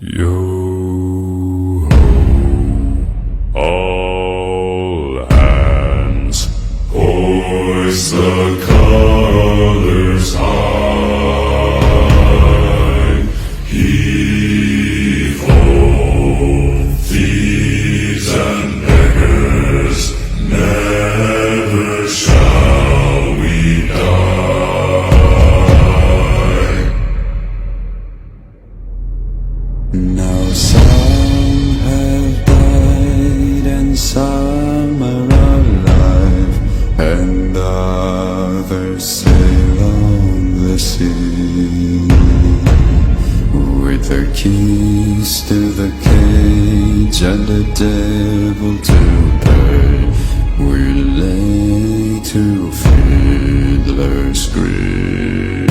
Yo ho, all hands, hoist the colors high. Heave ho, thieves and beggars, never shall we die. Now some have died and some are alive, and others sail on the sea. With their keys to the cage and the devil to pay, we lay to fiddler's grave.